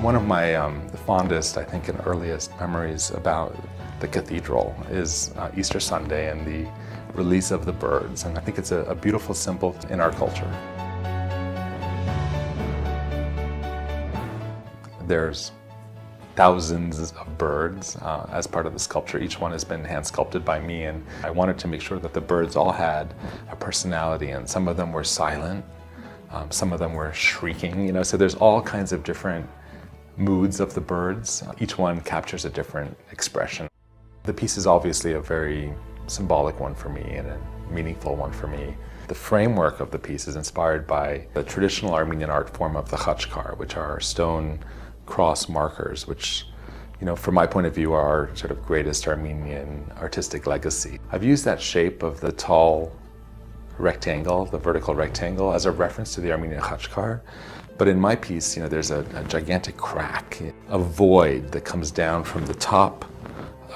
One of my the fondest, I think, and earliest memories about the cathedral is Easter Sunday and the release of the birds. And I think it's a beautiful symbol in our culture. There's thousands of birds as part of the sculpture. Each one has been hand sculpted by me, and I wanted to make sure that the birds all had a personality, and some of them were silent, some of them were shrieking, so there's all kinds of different moods of the birds. Each one captures a different expression. The piece is obviously a very symbolic one for me and a meaningful one for me. The framework of the piece is inspired by the traditional Armenian art form of the khachkar, which are stone cross markers, which, from my point of view, are our sort of greatest Armenian artistic legacy. I've used that shape of the tall rectangle, the vertical rectangle, as a reference to the Armenian khachkar. But in my piece, there's a gigantic crack, a void that comes down from the top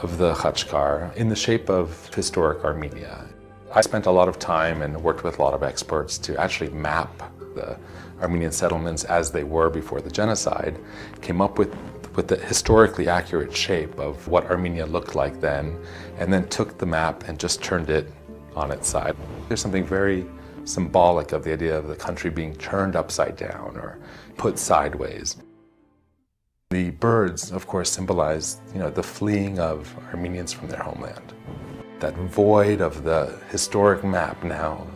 of the khachkar in the shape of historic Armenia. I spent a lot of time and worked with a lot of experts to actually map the Armenian settlements as they were before the genocide, came up with the historically accurate shape of what Armenia looked like then, and then took the map and just turned it on its side. There's something very symbolic of the idea of the country being turned upside down or put sideways. The birds, of course, symbolize, the fleeing of Armenians from their homeland. That void of the historic map now,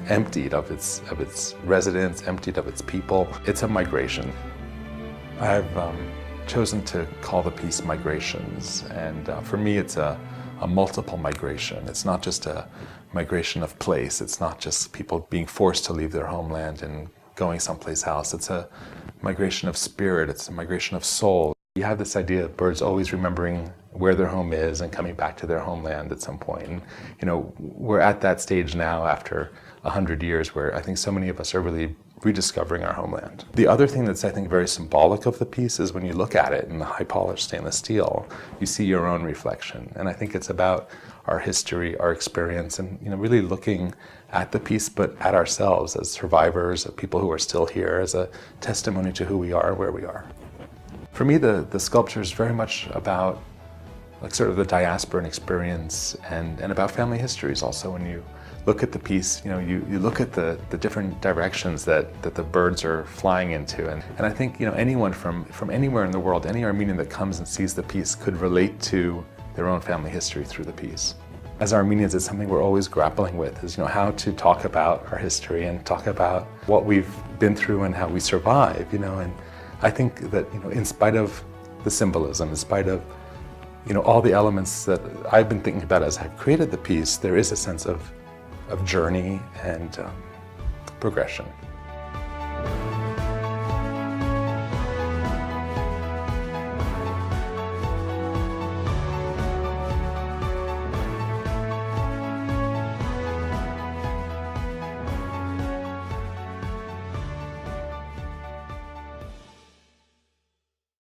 emptied of its residents, emptied of its people. It's a migration. I've chosen to call the piece Migrations, and for me it's a multiple migration. It's not just a migration of place. It's not just people being forced to leave their homeland and going someplace else. It's a migration of spirit. It's a migration of soul. You have this idea of birds always remembering where their home is and coming back to their homeland at some point. And, we're at that stage now after 100 years where I think so many of us are really rediscovering our homeland. The other thing that's, I think, very symbolic of the piece is when you look at it in the high polished stainless steel, you see your own reflection. And I think it's about our history, our experience, and really looking at the piece, but at ourselves as survivors, of people who are still here, as a testimony to who we are, where we are. For me, the sculpture is very much about sort of the diasporan experience and about family histories also. When you look at the piece, you look at the different directions that the birds are flying into. And I think, anyone from anywhere in the world, any Armenian that comes and sees the piece could relate to their own family history through the piece. As Armenians, it's something we're always grappling with, is how to talk about our history and talk about what we've been through and how we survive, and I think that, in spite of the symbolism, in spite of, all the elements that I've been thinking about as I've created the piece, there is a sense of journey and progression.